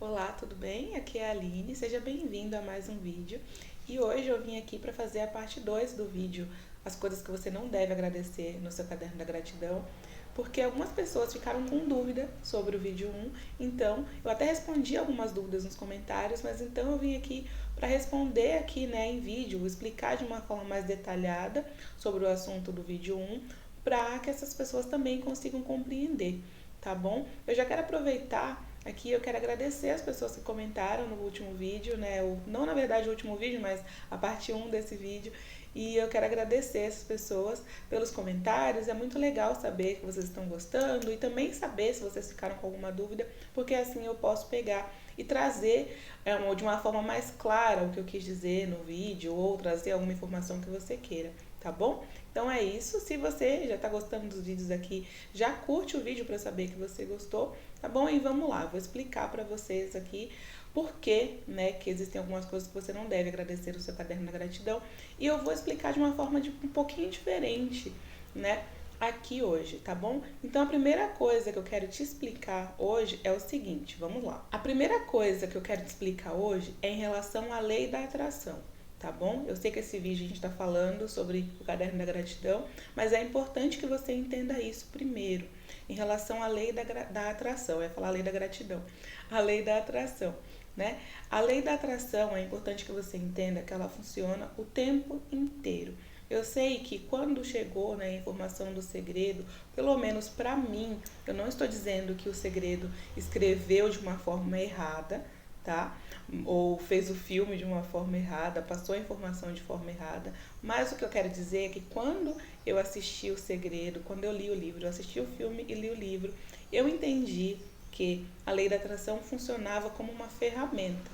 Olá, tudo bem? Aqui é a Aline, seja bem-vindo a mais um vídeo. E hoje eu vim aqui para fazer a parte 2 do vídeo, as coisas que você não deve agradecer no seu caderno da gratidão, porque algumas pessoas ficaram com dúvida sobre o vídeo 1, então eu até respondi algumas dúvidas nos comentários, mas então eu vim aqui para responder aqui, em vídeo, explicar de uma forma mais detalhada sobre o assunto do vídeo 1, para que essas pessoas também consigam compreender, tá bom? Eu já quero aproveitar aqui, eu quero agradecer as pessoas que comentaram no último vídeo, não na verdade o último vídeo, mas a parte 1 desse vídeo. E eu quero agradecer essas pessoas pelos comentários. É muito legal saber que vocês estão gostando e também saber se vocês ficaram com alguma dúvida, porque assim eu posso pegar e trazer de uma forma mais clara o que eu quis dizer no vídeo ou trazer alguma informação que você queira, tá bom? Então é isso. Se você já está gostando dos vídeos aqui, já curte o vídeo para saber que você gostou, tá bom? E vamos lá, vou explicar para vocês aqui por que, que existem algumas coisas que você não deve agradecer no seu caderno da gratidão. E eu vou explicar de uma forma um pouquinho diferente, aqui hoje, tá bom? Então a primeira coisa que eu quero te explicar hoje é o seguinte, vamos lá. A primeira coisa que eu quero te explicar hoje é em relação à lei da atração, tá bom? Eu sei que esse vídeo a gente está falando sobre o caderno da gratidão, mas é importante que você entenda isso primeiro, em relação à lei da atração. Eu ia falar a lei da gratidão, a lei da atração, A lei da atração é importante que você entenda que ela funciona o tempo inteiro. Eu sei que quando chegou a informação do segredo, pelo menos para mim, eu não estou dizendo que o segredo escreveu de uma forma errada, tá? Ou fez o filme de uma forma errada, passou a informação de forma errada, mas o que eu quero dizer é que quando eu assisti o segredo, quando eu li o livro, eu assisti o filme e li o livro, eu entendi que a lei da atração funcionava como uma ferramenta.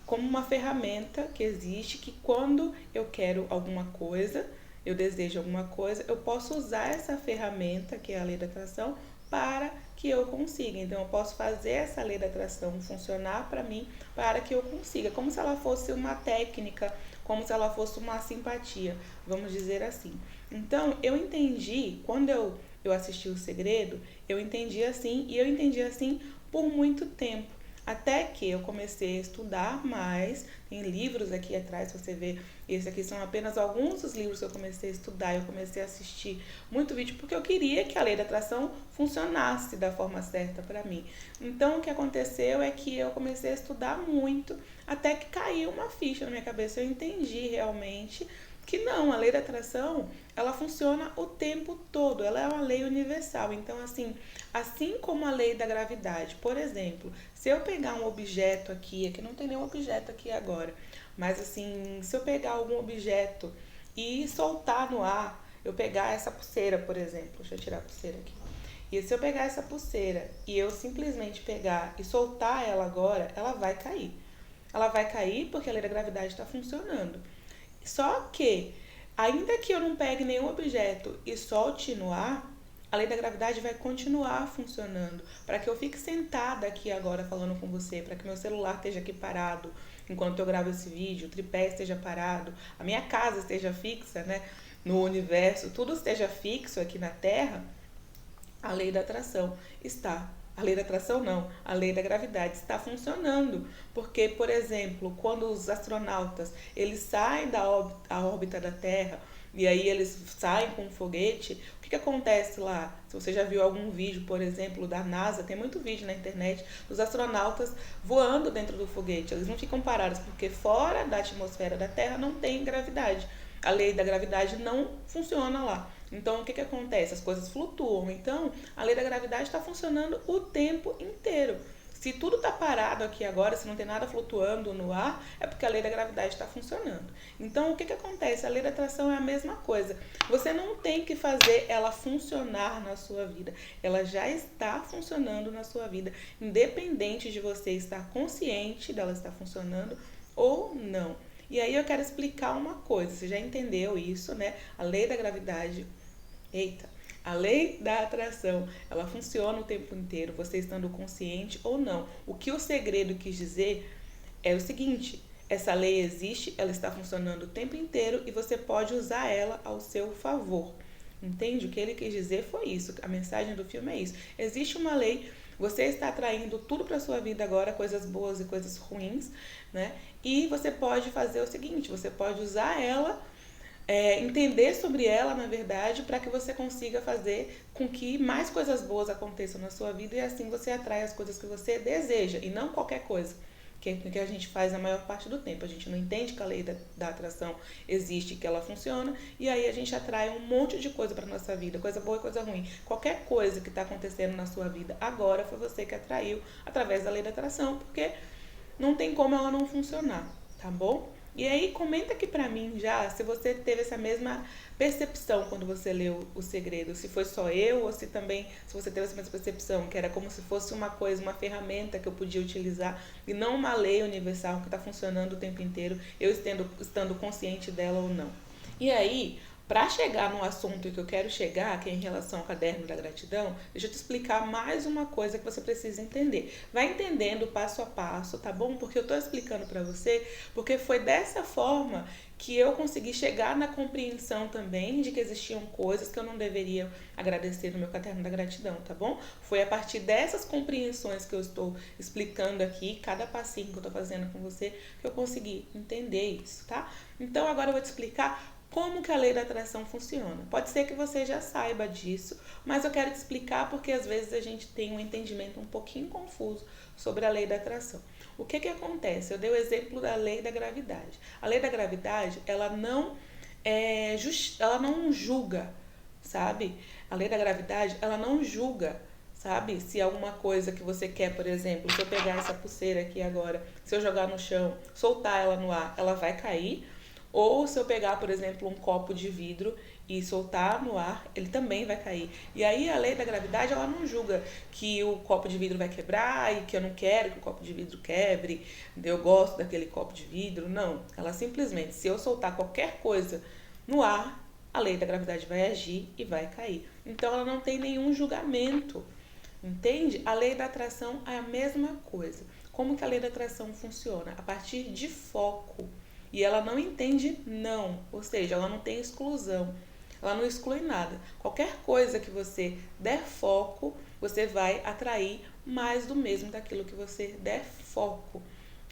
Como uma ferramenta que existe, que quando eu quero alguma coisa, eu desejo alguma coisa, eu posso usar essa ferramenta, que é a lei da atração, para que eu consiga. Então, eu posso fazer essa lei da atração funcionar para mim, para que eu consiga. Como se ela fosse uma técnica, como se ela fosse uma simpatia, vamos dizer assim. Então, eu entendi, quando eu assisti O Segredo, eu entendi assim, e eu entendi assim por muito tempo. Até que eu comecei a estudar mais, tem livros aqui atrás, se você ver, esse aqui são apenas alguns dos livros que eu comecei a estudar, eu comecei a assistir muito vídeo, porque eu queria que a lei da atração funcionasse da forma certa para mim. Então, o que aconteceu é que eu comecei a estudar muito, até que caiu uma ficha na minha cabeça, eu entendi realmente que não, a lei da atração, ela funciona o tempo todo, ela é uma lei universal. Então, assim como a lei da gravidade, por exemplo, se eu pegar um objeto aqui não tem nenhum objeto aqui agora, mas assim, se eu pegar algum objeto e soltar no ar, eu pegar essa pulseira, por exemplo, deixa eu tirar a pulseira aqui. E se eu pegar essa pulseira e eu simplesmente pegar e soltar ela agora, ela vai cair. Ela vai cair porque a lei da gravidade está funcionando. Só que, ainda que eu não pegue nenhum objeto e solte no ar, a lei da gravidade vai continuar funcionando. Para que eu fique sentada aqui agora falando com você, para que meu celular esteja aqui parado enquanto eu gravo esse vídeo, o tripé esteja parado, a minha casa esteja fixa, no universo, tudo esteja fixo aqui na Terra, a lei da atração está. A lei da atração não, a lei da gravidade está funcionando. Porque, por exemplo, quando os astronautas eles saem da órbita da Terra e aí eles saem com um foguete, o que acontece lá? Se você já viu algum vídeo, por exemplo, da NASA, tem muito vídeo na internet dos astronautas voando dentro do foguete. Eles não ficam parados porque fora da atmosfera da Terra não tem gravidade. A lei da gravidade não funciona lá. Então, o que acontece? As coisas flutuam. Então, a lei da gravidade está funcionando o tempo inteiro. Se tudo está parado aqui agora, se não tem nada flutuando no ar, é porque a lei da gravidade está funcionando. Então, o que acontece? A lei da atração é a mesma coisa. Você não tem que fazer ela funcionar na sua vida. Ela já está funcionando na sua vida, independente de você estar consciente dela estar funcionando ou não. E aí eu quero explicar uma coisa, você já entendeu isso, A lei da gravidade, a lei da atração, ela funciona o tempo inteiro, você estando consciente ou não. O que o segredo quis dizer é o seguinte, essa lei existe, ela está funcionando o tempo inteiro e você pode usar ela ao seu favor. Entende? O que ele quis dizer foi isso, a mensagem do filme é isso. Existe uma lei Você está atraindo tudo para sua vida agora, coisas boas e coisas ruins, né? E você pode fazer o seguinte, você pode usar ela, entender sobre ela, na verdade, para que você consiga fazer com que mais coisas boas aconteçam na sua vida e assim você atrai as coisas que você deseja e não qualquer coisa. Que a gente faz a maior parte do tempo. A gente não entende que a lei da atração existe, que ela funciona, e aí a gente atrai um monte de coisa para nossa vida, coisa boa e coisa ruim. Qualquer coisa que está acontecendo na sua vida agora foi você que atraiu através da lei da atração, porque não tem como ela não funcionar, tá bom? E aí comenta aqui pra mim já se você teve essa mesma percepção quando você leu O Segredo, se foi só eu ou se também se você teve essa mesma percepção, que era como se fosse uma coisa, uma ferramenta que eu podia utilizar e não uma lei universal que está funcionando o tempo inteiro, eu estando consciente dela ou não. E aí, para chegar no assunto que eu quero chegar, que é em relação ao caderno da gratidão, deixa eu te explicar mais uma coisa que você precisa entender. Vai entendendo passo a passo, tá bom? Porque eu estou explicando para você, porque foi dessa forma que eu consegui chegar na compreensão também de que existiam coisas que eu não deveria agradecer no meu caderno da gratidão, tá bom? Foi a partir dessas compreensões que eu estou explicando aqui, cada passinho que eu estou fazendo com você, que eu consegui entender isso, tá? Então agora eu vou te explicar como que a lei da atração funciona. Pode ser que você já saiba disso, mas eu quero te explicar porque às vezes a gente tem um entendimento um pouquinho confuso sobre a lei da atração. O que que acontece? Eu dei o exemplo da lei da gravidade. A lei da gravidade, ela não julga, sabe? A lei da gravidade, ela não julga, sabe? Se alguma coisa que você quer, por exemplo, se eu pegar essa pulseira aqui agora, se eu jogar no chão, soltar ela no ar, ela vai cair. Ou se eu pegar, por exemplo, um copo de vidro e soltar no ar, ele também vai cair. E aí a lei da gravidade, ela não julga que o copo de vidro vai quebrar e que eu não quero que o copo de vidro quebre, eu gosto daquele copo de vidro. Não, ela simplesmente, se eu soltar qualquer coisa no ar, a lei da gravidade vai agir e vai cair. Então ela não tem nenhum julgamento, entende? A lei da atração é a mesma coisa. Como que a lei da atração funciona? A partir de foco. E ela não entende não, ou seja, ela não tem exclusão, ela não exclui nada. Qualquer coisa que você der foco, você vai atrair mais do mesmo daquilo que você der foco.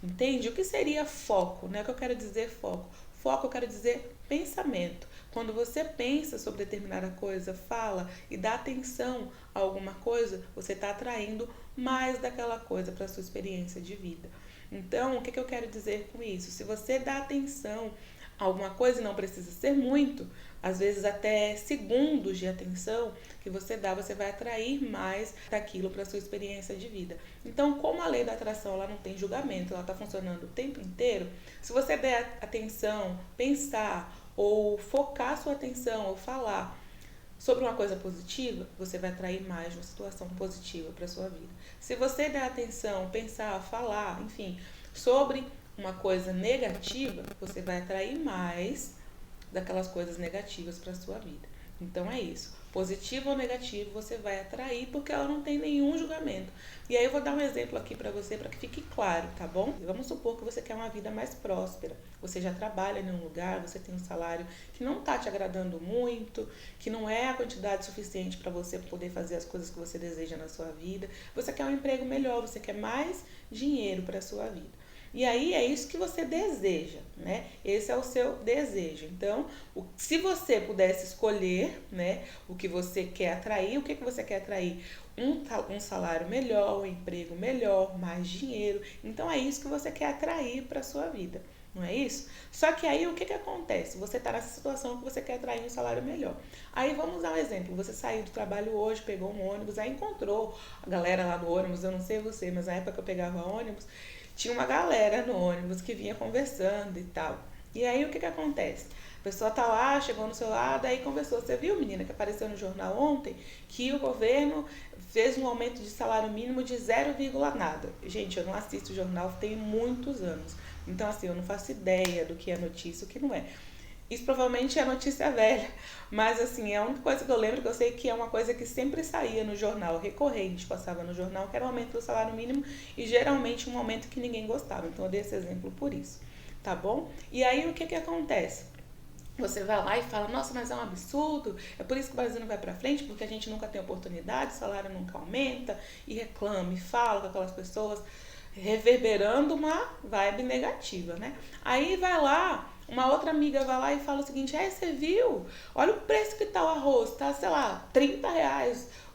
Entende? O que seria foco? Não é o que eu quero dizer foco. Foco eu quero dizer pensamento. Quando você pensa sobre determinada coisa, fala e dá atenção a alguma coisa, você está atraindo mais daquela coisa para a sua experiência de vida. Então, o que eu quero dizer com isso? Se você dá atenção a alguma coisa, não precisa ser muito, às vezes até segundos de atenção que você dá, você vai atrair mais daquilo para a sua experiência de vida. Então, como a lei da atração ela não tem julgamento, ela está funcionando o tempo inteiro, se você der atenção, pensar ou focar sua atenção ou falar sobre uma coisa positiva, você vai atrair mais uma situação positiva para a sua vida. Se você der atenção, pensar, falar, enfim, sobre uma coisa negativa, você vai atrair mais daquelas coisas negativas para a sua vida. Então é isso. Positivo ou negativo, você vai atrair porque ela não tem nenhum julgamento. E aí eu vou dar um exemplo aqui para você para que fique claro, tá bom? Vamos supor que você quer uma vida mais próspera. Você já trabalha em um lugar, você tem um salário que não está te agradando muito, que não é a quantidade suficiente para você poder fazer as coisas que você deseja na sua vida. Você quer um emprego melhor, você quer mais dinheiro para a sua vida. E aí é isso que você deseja, né? Esse é o seu desejo. Então, se você pudesse escolher, né, o que você quer atrair, o que você quer atrair? Um salário melhor, um emprego melhor, mais dinheiro. Então, é isso que você quer atrair para a sua vida, não é isso? Só que aí o que acontece? Você está nessa situação que você quer atrair um salário melhor. Aí vamos dar um exemplo. Você saiu do trabalho hoje, pegou um ônibus, aí encontrou a galera lá no ônibus, eu não sei você, mas na época que eu pegava ônibus, tinha uma galera no ônibus que vinha conversando e tal. E aí o que acontece? A pessoa tá lá, chegou no seu lado, aí conversou. Você viu, menina, que apareceu no jornal ontem, que o governo fez um aumento de salário mínimo de 0, nada. Gente, eu não assisto o jornal tem muitos anos. Então, assim, eu não faço ideia do que é notícia e o que não é. Isso provavelmente é notícia velha, mas assim, é a única coisa que eu lembro, que eu sei que é uma coisa que sempre saía no jornal, recorrente, passava no jornal, que era o aumento do salário mínimo e geralmente um aumento que ninguém gostava. Então eu dei esse exemplo por isso, tá bom? E aí o que acontece? Você vai lá e fala, nossa, mas é um absurdo, é por isso que o Brasil não vai pra frente, porque a gente nunca tem oportunidade, o salário nunca aumenta, e reclama, e fala com aquelas pessoas, reverberando uma vibe negativa, né? Aí vai lá, uma outra amiga vai lá e fala o seguinte, você viu? Olha o preço que tá o arroz, tá, sei lá, R$ 30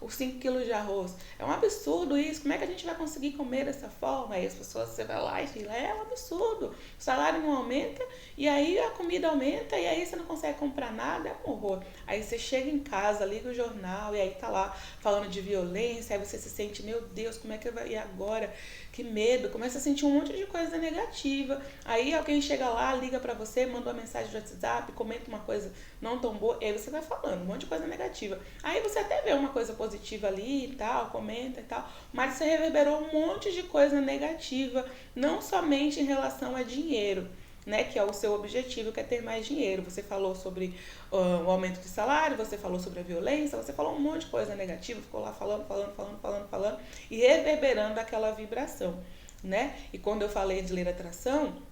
os 5 quilos de arroz. É um absurdo isso, como é que a gente vai conseguir comer dessa forma? Aí as pessoas, você vai lá e fala, é um absurdo, o salário não aumenta, e aí a comida aumenta, e aí você não consegue comprar nada, é um horror. Aí você chega em casa, liga o jornal, e aí tá lá falando de violência, aí você se sente, meu Deus, como é que vai ir agora? Que medo, começa a sentir um monte de coisa negativa. Aí alguém chega lá, liga pra você, manda uma mensagem de WhatsApp, comenta uma coisa não tão boa, e aí você vai falando um monte de coisa negativa. Aí você até vê uma coisa positiva ali e tal, comenta e tal, mas você reverberou um monte de coisa negativa, não somente em relação a dinheiro, né, que é o seu objetivo, que é ter mais dinheiro. Você falou sobre o aumento de salário, você falou sobre a violência, você falou um monte de coisa negativa, ficou lá falando e reverberando aquela vibração, né? E quando eu falei de lei da atração,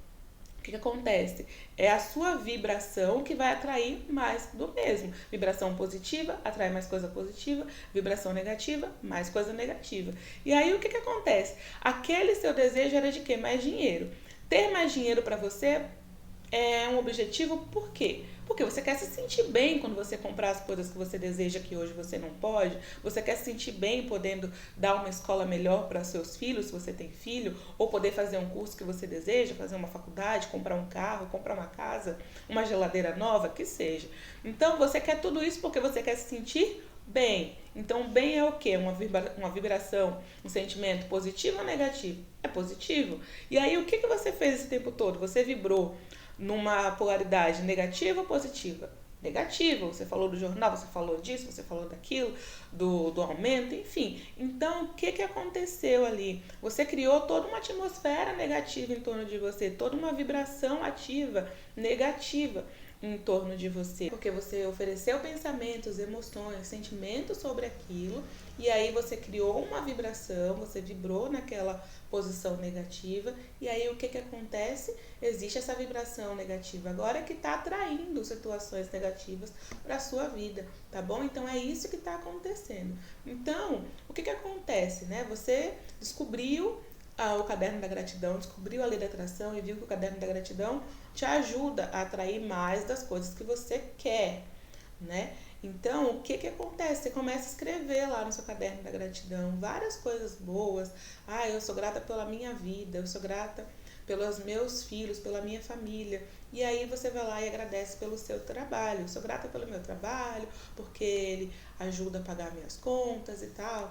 o que acontece? É a sua vibração que vai atrair mais do mesmo. Vibração positiva atrai mais coisa positiva, vibração negativa, mais coisa negativa. E aí o que acontece? Aquele seu desejo era de quê? Mais dinheiro. Ter mais dinheiro para você é um objetivo, por quê? Porque você quer se sentir bem quando você comprar as coisas que você deseja que hoje você não pode. Você quer se sentir bem podendo dar uma escola melhor para seus filhos, se você tem filho, ou poder fazer um curso que você deseja, fazer uma faculdade, comprar um carro, comprar uma casa, uma geladeira nova, que seja. Então você quer tudo isso porque você quer se sentir bem. Então, bem é o quê? Uma vibração, um sentimento positivo ou negativo? É positivo. E aí, o que você fez esse tempo todo? Você vibrou numa polaridade negativa ou positiva? Negativa. Você falou do jornal, você falou disso, você falou daquilo, do aumento, enfim. Então, o que aconteceu ali? Você criou toda uma atmosfera negativa em torno de você, toda uma vibração ativa, negativa em torno de você, porque você ofereceu pensamentos, emoções, sentimentos sobre aquilo, e aí você criou uma vibração, você vibrou naquela posição negativa, e aí o que acontece? Existe essa vibração negativa agora que está atraindo situações negativas para a sua vida, tá bom? Então é isso que está acontecendo. Então, o que acontece, né? Você descobriu o caderno da gratidão, descobriu a lei da atração e viu que o caderno da gratidão te ajuda a atrair mais das coisas que você quer, né? Então, o que acontece? Você começa a escrever lá no seu caderno da gratidão várias coisas boas. Eu sou grata pela minha vida, eu sou grata pelos meus filhos, pela minha família. E aí você vai lá e agradece pelo seu trabalho. Eu sou grata pelo meu trabalho, porque ele ajuda a pagar minhas contas e tal.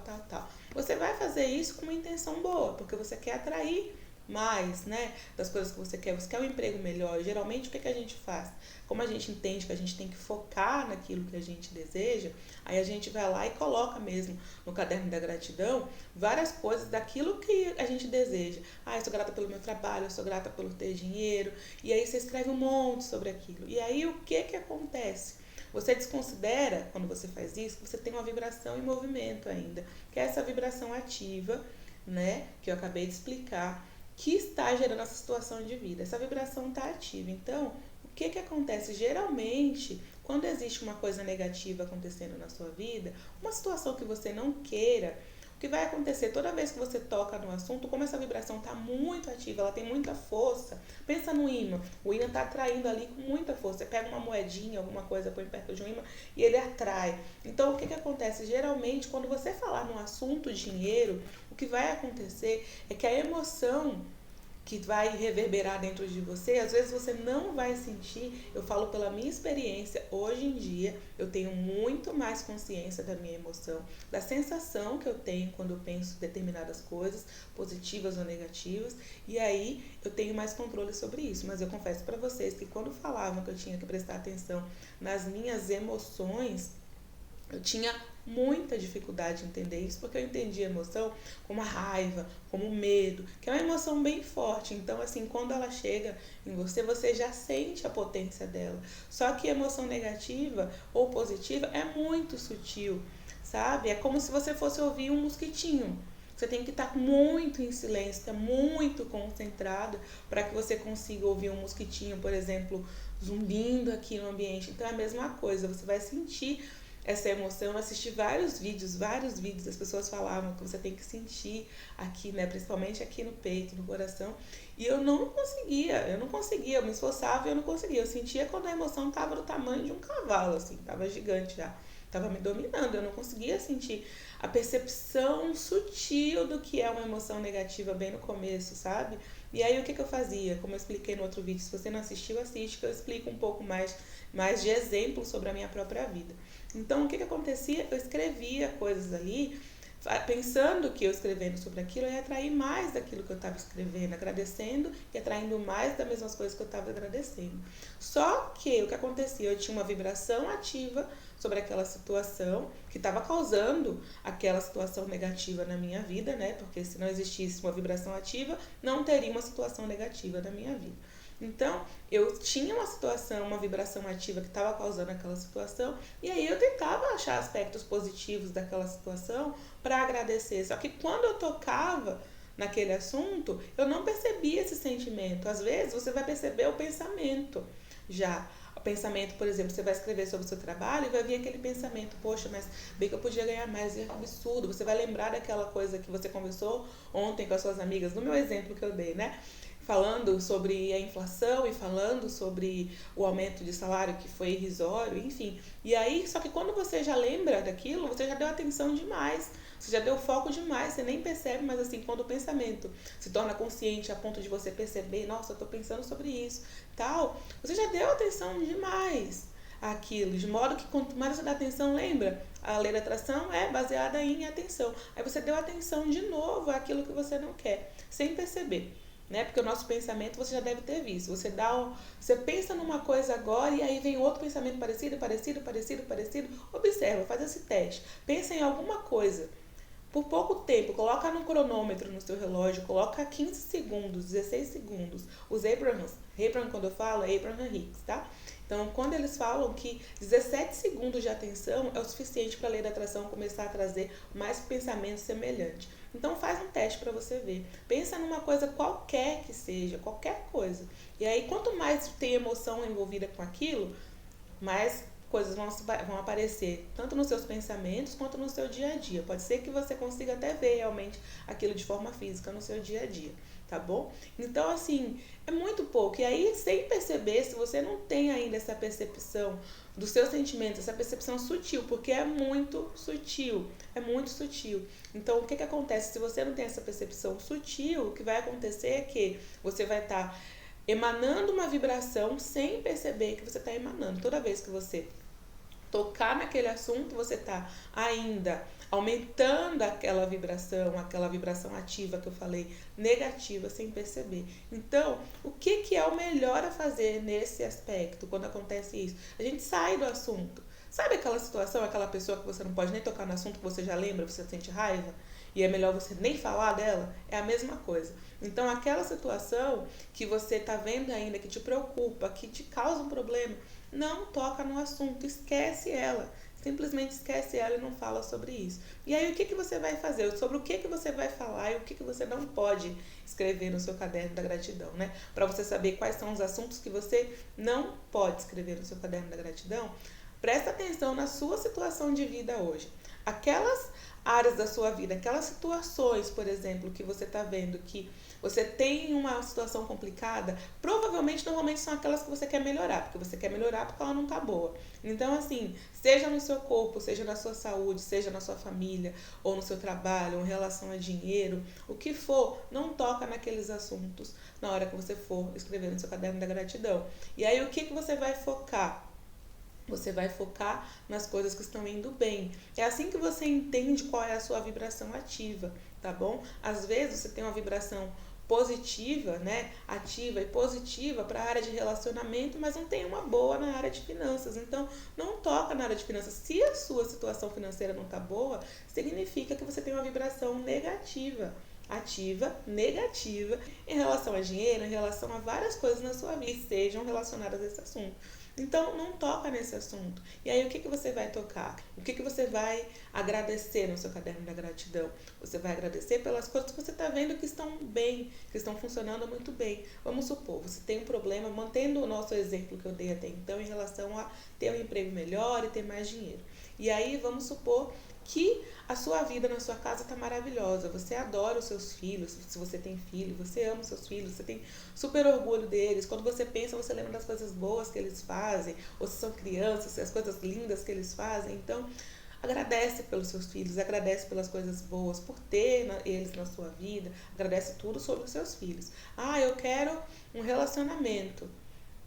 Você vai fazer isso com uma intenção boa, porque você quer atrair mais, né, das coisas que você quer um emprego melhor. Geralmente, o que a gente faz? Como a gente entende que a gente tem que focar naquilo que a gente deseja, aí a gente vai lá e coloca mesmo no caderno da gratidão várias coisas daquilo que a gente deseja. Eu sou grata pelo meu trabalho, eu sou grata por ter dinheiro, e aí você escreve um monte sobre aquilo. E aí o que acontece? Você desconsidera, quando você faz isso, que você tem uma vibração em movimento ainda, que é essa vibração ativa, né, que eu acabei de explicar, que está gerando essa situação de vida. Essa vibração está ativa. Então, o que acontece? Geralmente, quando existe uma coisa negativa acontecendo na sua vida, uma situação que você não queira, o que vai acontecer toda vez que você toca no assunto, como essa vibração está muito ativa, ela tem muita força. Pensa no imã. O imã está atraindo ali com muita força. Você pega uma moedinha, alguma coisa, põe perto de um imã e ele atrai. Então, o que acontece? Geralmente, quando você falar no assunto dinheiro, o que vai acontecer é que a emoção que vai reverberar dentro de você, às vezes você não vai sentir. Eu falo pela minha experiência, hoje em dia eu tenho muito mais consciência da minha emoção, da sensação que eu tenho quando eu penso determinadas coisas, positivas ou negativas, e aí eu tenho mais controle sobre isso. Mas eu confesso para vocês que quando falavam que eu tinha que prestar atenção nas minhas emoções, eu tinha muita dificuldade de entender isso, porque eu entendia a emoção como a raiva, como o medo, que é uma emoção bem forte. Então, assim, quando ela chega em você, você já sente a potência dela. Só que a emoção negativa ou positiva é muito sutil, sabe? É como se você fosse ouvir um mosquitinho. você tem que estar muito em silêncio, estar muito concentrado para que você consiga ouvir um mosquitinho, por exemplo, zumbindo aqui no ambiente. Então é a mesma coisa, você vai sentir essa emoção. Eu assisti vários vídeos das pessoas falavam que você tem que sentir aqui, né, principalmente aqui no peito, no coração, e eu não conseguia, eu me esforçava e eu não conseguia. Eu sentia quando a emoção estava do tamanho de um cavalo, assim, estava gigante já, estava me dominando, eu não conseguia sentir a percepção sutil do que é uma emoção negativa bem no começo, sabe? E aí o que eu fazia? Como eu expliquei no outro vídeo, se você não assistiu, assiste, que eu explico um pouco mais de exemplos sobre a minha própria vida. Então, o que acontecia? Eu escrevia coisas ali, pensando que eu escrevendo sobre aquilo, eu ia atrair mais daquilo que eu estava escrevendo, agradecendo e atraindo mais das mesmas coisas que eu estava agradecendo. Só que o que acontecia? Eu tinha uma vibração ativa sobre aquela situação que estava causando aquela situação negativa na minha vida, né? Porque se não existisse uma vibração ativa, não teria uma situação negativa na minha vida. Então, eu tinha uma situação, uma vibração ativa que estava causando aquela situação, e aí eu tentava achar aspectos positivos daquela situação para agradecer. Só que quando eu tocava naquele assunto, eu não percebia esse sentimento. Às vezes, você vai perceber o pensamento já. O pensamento, por exemplo, você vai escrever sobre o seu trabalho e vai vir aquele pensamento, poxa, mas bem que eu podia ganhar mais, é absurdo. Você vai lembrar daquela coisa que você conversou ontem com as suas amigas, no meu exemplo que eu dei, né? Falando sobre a inflação e falando sobre o aumento de salário que foi irrisório, enfim. E aí, só que quando você já lembra daquilo, você já deu atenção demais, você já deu foco demais, você nem percebe, mas assim, quando o pensamento se torna consciente a ponto de você perceber, nossa, eu tô pensando sobre isso, tal, você já deu atenção demais àquilo, de modo que quanto mais você dá atenção, lembra? A lei da atração é baseada em atenção. Aí você deu atenção de novo àquilo que você não quer, sem perceber. Né? Porque o nosso pensamento você já deve ter visto. Você pensa numa coisa agora e aí vem outro pensamento parecido. Observa, faz esse teste. Pensa em alguma coisa. Por pouco tempo, coloca no cronômetro no seu relógio, coloca 15 segundos, 16 segundos. Os Abraham, quando eu falo, é Abraham Hicks, tá? Então, quando eles falam que 17 segundos de atenção é o suficiente para a lei da atração começar a trazer mais pensamentos semelhantes. Então, faz um teste para você ver. Pensa numa coisa qualquer que seja, qualquer coisa. E aí, quanto mais tem emoção envolvida com aquilo, mais coisas vão aparecer, tanto nos seus pensamentos quanto no seu dia a dia. Pode ser que você consiga até ver realmente aquilo de forma física no seu dia a dia, tá bom? Então, assim, é muito pouco. E aí, sem perceber, se você não tem ainda essa percepção dos seus sentimentos, essa percepção sutil, porque é muito sutil, Então, o que acontece? Se você não tem essa percepção sutil, o que vai acontecer é que você vai estar emanando uma vibração sem perceber que você está emanando. Toda vez que você tocar naquele assunto, você está ainda aumentando aquela vibração ativa que eu falei, negativa, sem perceber. Então, o que é o melhor a fazer nesse aspecto, quando acontece isso? A gente sai do assunto. Sabe aquela situação, aquela pessoa que você não pode nem tocar no assunto, que você já lembra, você sente raiva? E é melhor você nem falar dela? É a mesma coisa. Então, aquela situação que você está vendo ainda, que te preocupa, que te causa um problema, não toca no assunto, esquece ela. Simplesmente esquece ela e não fala sobre isso. E aí, o que você vai fazer? Sobre o que você vai falar e o que você não pode escrever no seu caderno da gratidão, né? Para você saber quais são os assuntos que você não pode escrever no seu caderno da gratidão, presta atenção na sua situação de vida hoje. Aquelas áreas da sua vida, aquelas situações, por exemplo, que você está vendo que você tem uma situação complicada, normalmente são aquelas que você quer melhorar, porque você quer melhorar porque ela não está boa. Então, assim, seja no seu corpo, seja na sua saúde, seja na sua família, ou no seu trabalho, ou em relação a dinheiro, o que for, não toca naqueles assuntos na hora que você for escrever no seu caderno da gratidão. E aí, o que você vai focar? Você vai focar nas coisas que estão indo bem. É assim que você entende qual é a sua vibração ativa, tá bom? Às vezes você tem uma vibração positiva, né? Ativa e positiva para a área de relacionamento, mas não tem uma boa na área de finanças. Então, não toca na área de finanças. Se a sua situação financeira não tá boa, significa que você tem uma vibração negativa, ativa, negativa, em relação a dinheiro, em relação a várias coisas na sua vida que sejam relacionadas a esse assunto. Então, não toca nesse assunto. E aí, o que você vai tocar? O que você vai agradecer no seu caderno da gratidão? Você vai agradecer pelas coisas que você está vendo que estão bem, que estão funcionando muito bem. Vamos supor, você tem um problema, mantendo o nosso exemplo que eu dei até então, em relação a ter um emprego melhor e ter mais dinheiro. E aí, vamos supor que a sua vida na sua casa está maravilhosa, você adora os seus filhos, se você tem filho, você ama os seus filhos, você tem super orgulho deles, quando você pensa, você lembra das coisas boas que eles fazem, ou se são crianças, as coisas lindas que eles fazem, então agradece pelos seus filhos, agradece pelas coisas boas, por ter eles na sua vida, agradece tudo sobre os seus filhos. Ah, eu quero um relacionamento,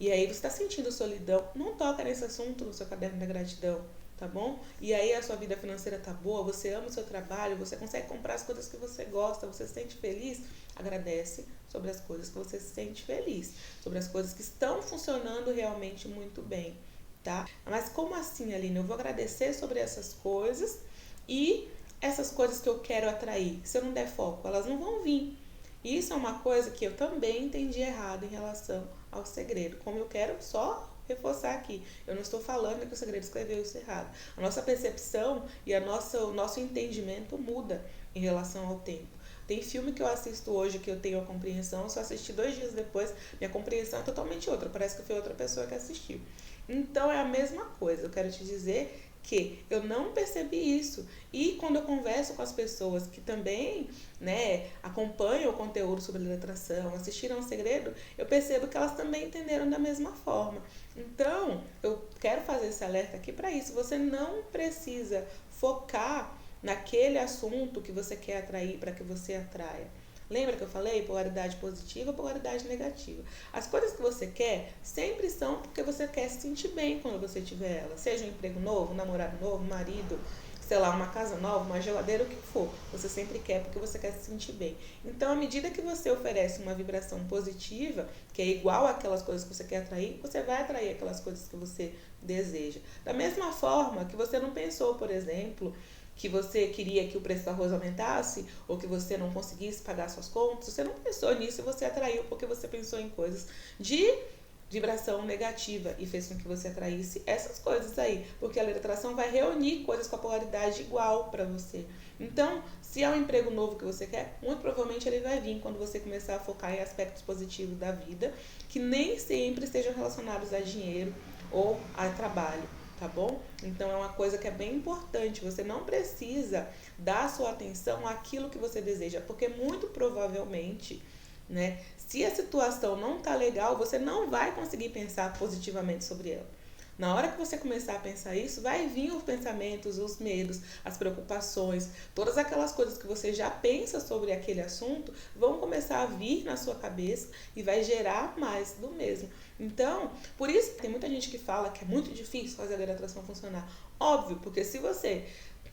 e aí você está sentindo solidão, não toca nesse assunto no seu caderno da gratidão. Tá bom? E aí a sua vida financeira tá boa, você ama o seu trabalho, você consegue comprar as coisas que você gosta, você se sente feliz, agradece sobre as coisas que você se sente feliz, sobre as coisas que estão funcionando realmente muito bem, tá? Mas como assim, Aline? Eu vou agradecer sobre essas coisas e essas coisas que eu quero atrair, se eu não der foco, elas não vão vir. Isso é uma coisa que eu também entendi errado em relação ao segredo, como eu quero só reforçar aqui. Eu não estou falando que o segredo escreveu isso errado. A nossa percepção e o nosso entendimento muda em relação ao tempo. Tem filme que eu assisto hoje que eu tenho a compreensão, se eu assistir 2 dias depois, minha compreensão é totalmente outra. Parece que foi outra pessoa que assistiu. Então é a mesma coisa. Eu quero te dizer que eu não percebi isso. E quando eu converso com as pessoas que também, né, acompanham o conteúdo sobre lei da atração, assistiram o segredo, eu percebo que elas também entenderam da mesma forma. Então, eu quero fazer esse alerta aqui para isso. Você não precisa focar naquele assunto que você quer atrair para que você atraia. Lembra que eu falei? Polaridade positiva, polaridade negativa. As coisas que você quer sempre são porque você quer se sentir bem quando você tiver elas. Seja um emprego novo, um namorado novo, um marido, sei lá, uma casa nova, uma geladeira, o que for. Você sempre quer porque você quer se sentir bem. Então, à medida que você oferece uma vibração positiva, que é igual àquelas coisas que você quer atrair, você vai atrair aquelas coisas que você deseja. Da mesma forma que você não pensou, por exemplo, que você queria que o preço do arroz aumentasse ou que você não conseguisse pagar suas contas, você não pensou nisso e você atraiu porque você pensou em coisas de vibração negativa e fez com que você atraísse essas coisas aí, porque a lei da atração vai reunir coisas com a polaridade igual para você. Então, se é um emprego novo que você quer, muito provavelmente ele vai vir quando você começar a focar em aspectos positivos da vida, que nem sempre estejam relacionados a dinheiro ou a trabalho. Tá bom? Então é uma coisa que é bem importante. Você não precisa dar sua atenção àquilo que você deseja, porque muito provavelmente, né, se a situação não tá legal, você não vai conseguir pensar positivamente sobre ela. Na hora que você começar a pensar isso, vai vir os pensamentos, os medos, as preocupações, todas aquelas coisas que você já pensa sobre aquele assunto, vão começar a vir na sua cabeça e vai gerar mais do mesmo. Então, por isso tem muita gente que fala que é muito difícil fazer a lei da atração funcionar. Óbvio, porque se você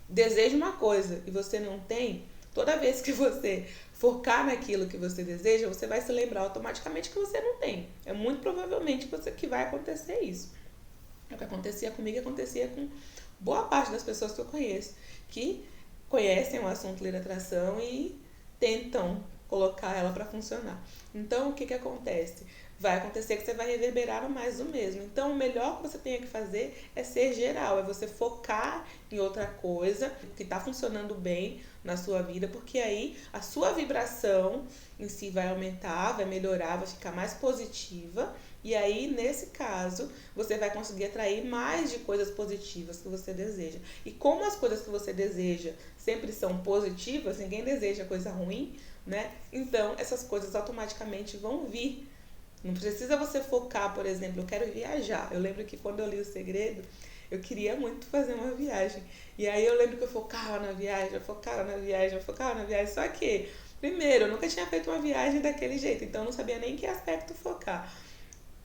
deseja uma coisa e você não tem, toda vez que você focar naquilo que você deseja, você vai se lembrar automaticamente que você não tem. É muito provavelmente que vai acontecer isso. O que acontecia comigo acontecia com boa parte das pessoas que eu conheço, que conhecem o assunto lei da atração e tentam colocar ela para funcionar. Então, o que acontece? Vai acontecer que você vai reverberar mais do mesmo. Então, o melhor que você tem que fazer é ser geral, é você focar em outra coisa que está funcionando bem na sua vida, porque aí a sua vibração em si vai aumentar, vai melhorar, vai ficar mais positiva. E aí, nesse caso, você vai conseguir atrair mais de coisas positivas que você deseja. E como as coisas que você deseja sempre são positivas, ninguém deseja coisa ruim, né? Então, essas coisas automaticamente vão vir. Não precisa você focar, por exemplo, eu quero viajar. Eu lembro que quando eu li O Segredo, eu queria muito fazer uma viagem. E aí eu lembro que eu focava na viagem, eu focava na viagem, eu focava na viagem. Só que, primeiro, eu nunca tinha feito uma viagem daquele jeito, então eu não sabia nem em que aspecto focar.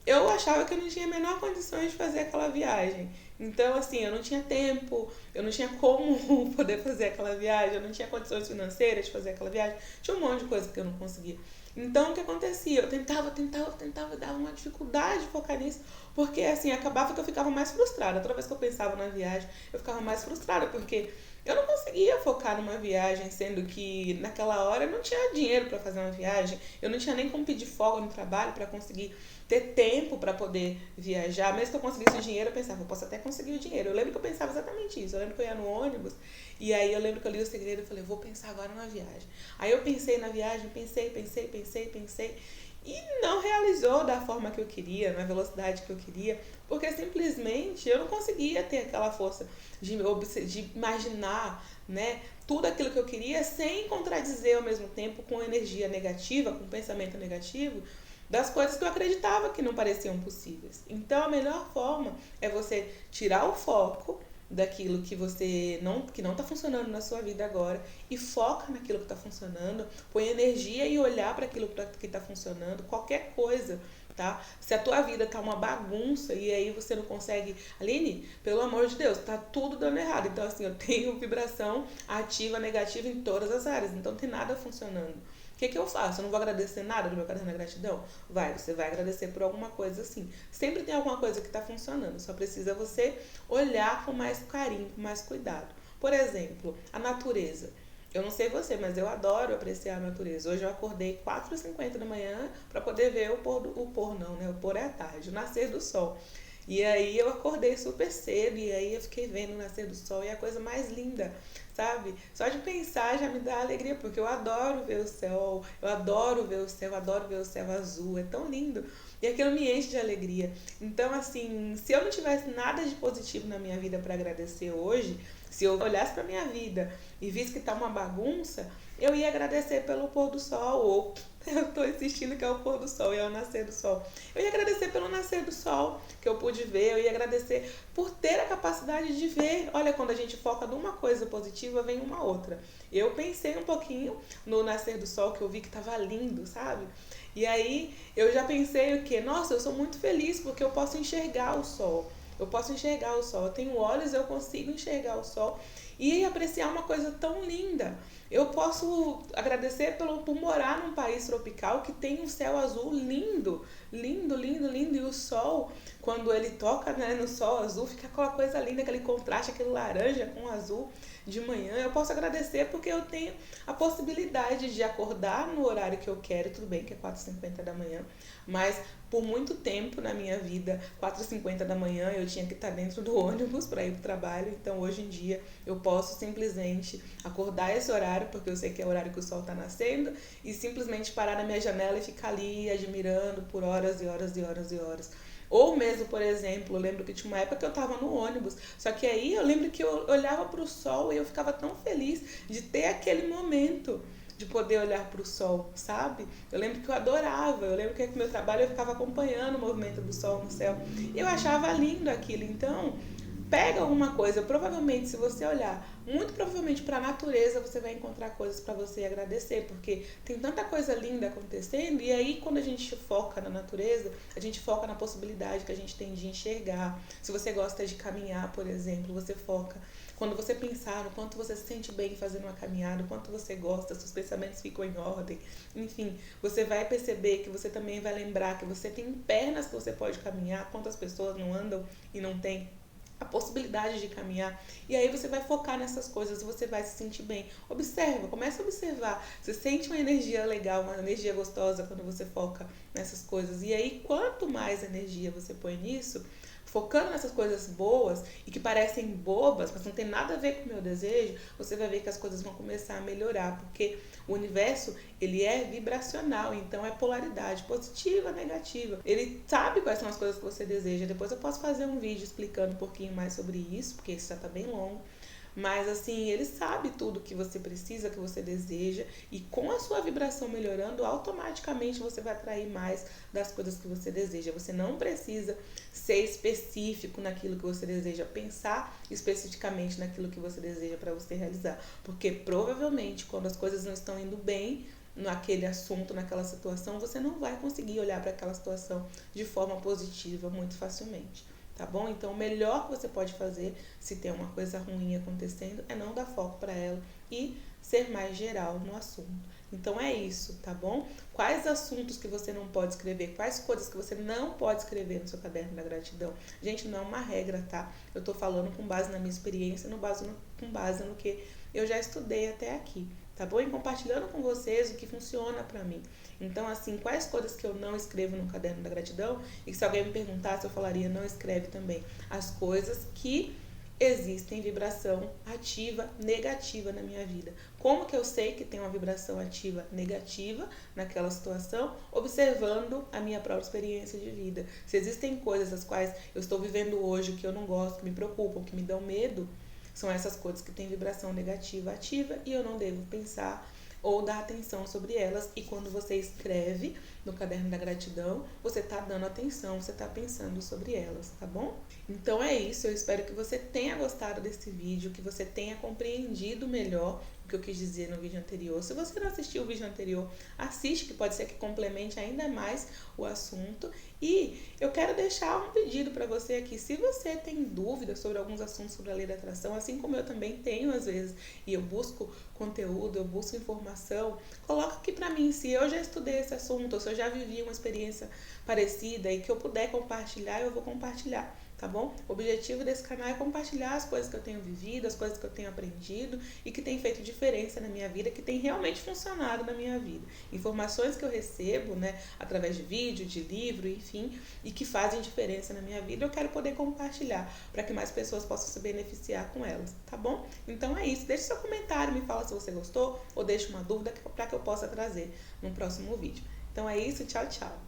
Eu achava que eu não tinha a menor condições de fazer aquela viagem. Então, assim, eu não tinha tempo, eu não tinha como poder fazer aquela viagem, eu não tinha condições financeiras de fazer aquela viagem. Tinha um monte de coisa que eu não conseguia. Então, o que acontecia? Eu tentava, dava uma dificuldade de focar nisso, porque, assim, acabava que eu ficava mais frustrada. Toda vez que eu pensava na viagem, eu ficava mais frustrada, porque Eu não conseguia focar numa viagem, sendo que naquela hora eu não tinha dinheiro para fazer uma viagem, eu não tinha nem como pedir folga no trabalho para conseguir ter tempo para poder viajar. Mesmo que eu conseguisse o dinheiro, eu pensava, eu posso até conseguir o dinheiro. Eu lembro que eu pensava exatamente isso. Eu lembro que eu ia no ônibus e aí eu lembro que eu li O Segredo e falei, vou pensar agora na viagem. Aí eu pensei na viagem, pensei e não realizou da forma que eu queria, na velocidade que eu queria, porque simplesmente eu não conseguia ter aquela força de imaginar, né, tudo aquilo que eu queria sem contradizer ao mesmo tempo com energia negativa, com pensamento negativo, das coisas que eu acreditava que não pareciam possíveis. Então a melhor forma é você tirar o foco daquilo que não está funcionando na sua vida agora e foca naquilo que está funcionando, põe energia e olhar para aquilo que está funcionando, qualquer coisa, tá? Se a tua vida tá uma bagunça e aí você não consegue, Aline, pelo amor de Deus, tá tudo dando errado. Então assim, eu tenho vibração ativa, negativa em todas as áreas, então não tem nada funcionando. O que, que eu faço? Eu não vou agradecer nada do meu caderno da gratidão? Você vai agradecer por alguma coisa assim. Sempre tem alguma coisa que está funcionando, só precisa você olhar com mais carinho, com mais cuidado. Por exemplo, a natureza. Eu não sei você, mas eu adoro apreciar a natureza. Hoje eu acordei 4h50 da manhã para poder ver o pôr não, né? O pôr é à tarde, o nascer do sol. E aí eu acordei super cedo e aí eu fiquei vendo o nascer do sol e é a coisa mais linda, sabe? Só de pensar já me dá alegria, porque eu adoro ver o céu, eu adoro ver o céu, eu adoro ver o céu azul, é tão lindo. E aquilo me enche de alegria. Então, assim, se eu não tivesse nada de positivo na minha vida para agradecer hoje, se eu olhasse para minha vida e visse que tá uma bagunça, eu ia agradecer pelo pôr do sol, ou eu tô insistindo que é o pôr do sol e é o nascer do sol. Eu ia agradecer pelo nascer do sol que eu pude ver, eu ia agradecer por ter a capacidade de ver. Olha, quando a gente foca numa coisa positiva, vem uma outra. Eu pensei um pouquinho no nascer do sol, que eu vi que tava lindo, sabe? E aí eu já pensei o quê? Nossa, eu sou muito feliz porque eu posso enxergar o sol. Eu posso enxergar o sol. Eu tenho olhos, eu consigo enxergar o sol e apreciar uma coisa tão linda. Eu posso agradecer por morar num país tropical que tem um céu azul lindo, lindo, lindo, lindo. E o sol, quando ele toca, né, no sol azul, fica aquela coisa linda, aquele contraste, aquele laranja com azul de manhã. Eu posso agradecer porque eu tenho a possibilidade de acordar no horário que eu quero. Tudo bem que é 4h50 da manhã, mas por muito tempo na minha vida, 4h50 da manhã, eu tinha que estar dentro do ônibus para ir para o trabalho. Então, hoje em dia, eu posso simplesmente acordar esse horário, porque eu sei que é o horário que o sol está nascendo, e simplesmente parar na minha janela e ficar ali admirando por horas e horas e horas e horas. Ou mesmo, por exemplo, eu lembro que tinha uma época que eu estava no ônibus, só que aí eu lembro que eu olhava para o sol e eu ficava tão feliz de ter aquele momento de poder olhar para o sol, sabe? Eu lembro que eu adorava, eu lembro que no meu trabalho eu ficava acompanhando o movimento do sol no céu. E eu achava lindo aquilo. Então, pega alguma coisa, provavelmente se você olhar, muito provavelmente para a natureza você vai encontrar coisas para você agradecer, porque tem tanta coisa linda acontecendo e aí quando a gente foca na natureza, a gente foca na possibilidade que a gente tem de enxergar. Se você gosta de caminhar, por exemplo, você foca. Quando você pensar no quanto você se sente bem fazendo uma caminhada, o quanto você gosta, seus pensamentos ficam em ordem, enfim, você vai perceber que você também vai lembrar que você tem pernas que você pode caminhar, quantas pessoas não andam e não tem a possibilidade de caminhar. E aí você vai focar nessas coisas e você vai se sentir bem. Observa, começa a observar. Você sente uma energia legal, uma energia gostosa quando você foca nessas coisas. E aí, quanto mais energia você põe nisso, focando nessas coisas boas e que parecem bobas, mas não tem nada a ver com o meu desejo, você vai ver que as coisas vão começar a melhorar, porque o universo, ele é vibracional, então é polaridade, positiva, negativa. Ele sabe quais são as coisas que você deseja. Depois eu posso fazer um vídeo explicando um pouquinho mais sobre isso, porque isso já tá bem longo. Mas assim, ele sabe tudo que você precisa, que você deseja, e com a sua vibração melhorando, automaticamente você vai atrair mais das coisas que você deseja. Você não precisa ser específico naquilo que você deseja, pensar especificamente naquilo que você deseja para você realizar, porque provavelmente quando as coisas não estão indo bem naquele assunto, naquela situação, você não vai conseguir olhar para aquela situação de forma positiva muito facilmente. Tá bom? Então, o melhor que você pode fazer se tem uma coisa ruim acontecendo é não dar foco para ela e ser mais geral no assunto. Então é isso, tá bom? Quais assuntos que você não pode escrever? Quais coisas que você não pode escrever no seu caderno da gratidão? Gente, não é uma regra, tá? Eu tô falando com base na minha experiência, com base no que eu já estudei até aqui, tá bom? E compartilhando com vocês o que funciona pra mim. Então, assim, quais coisas que eu não escrevo no caderno da gratidão? E que se alguém me perguntasse, eu falaria, não escreve também. As coisas que existem vibração ativa negativa na minha vida. Como que eu sei que tem uma vibração ativa negativa naquela situação? Observando a minha própria experiência de vida. Se existem coisas as quais eu estou vivendo hoje que eu não gosto, que me preocupam, que me dão medo, são essas coisas que têm vibração negativa ativa e eu não devo pensar ou dar atenção sobre elas. E quando você escreve no caderno da gratidão, você está dando atenção, você está pensando sobre elas, tá bom? Então é isso, eu espero que você tenha gostado desse vídeo, que você tenha compreendido melhor o que eu quis dizer no vídeo anterior. Se você não assistiu o vídeo anterior, assiste, que pode ser que complemente ainda mais o assunto. E eu quero deixar um pedido para você aqui. Se você tem dúvidas sobre alguns assuntos sobre a lei da atração, assim como eu também tenho às vezes, e eu busco conteúdo, eu busco informação, coloca aqui para mim. Se eu já estudei esse assunto, ou se eu já vivi uma experiência parecida e que eu puder compartilhar, eu vou compartilhar. Tá bom? O objetivo desse canal é compartilhar as coisas que eu tenho vivido, as coisas que eu tenho aprendido e que tem feito diferença na minha vida, que tem realmente funcionado na minha vida. Informações que eu recebo, né, através de vídeo, de livro, enfim, e que fazem diferença na minha vida, eu quero poder compartilhar para que mais pessoas possam se beneficiar com elas, tá bom? Então é isso. Deixe seu comentário, me fala se você gostou ou deixe uma dúvida para que eu possa trazer no próximo vídeo. Então é isso, tchau, tchau!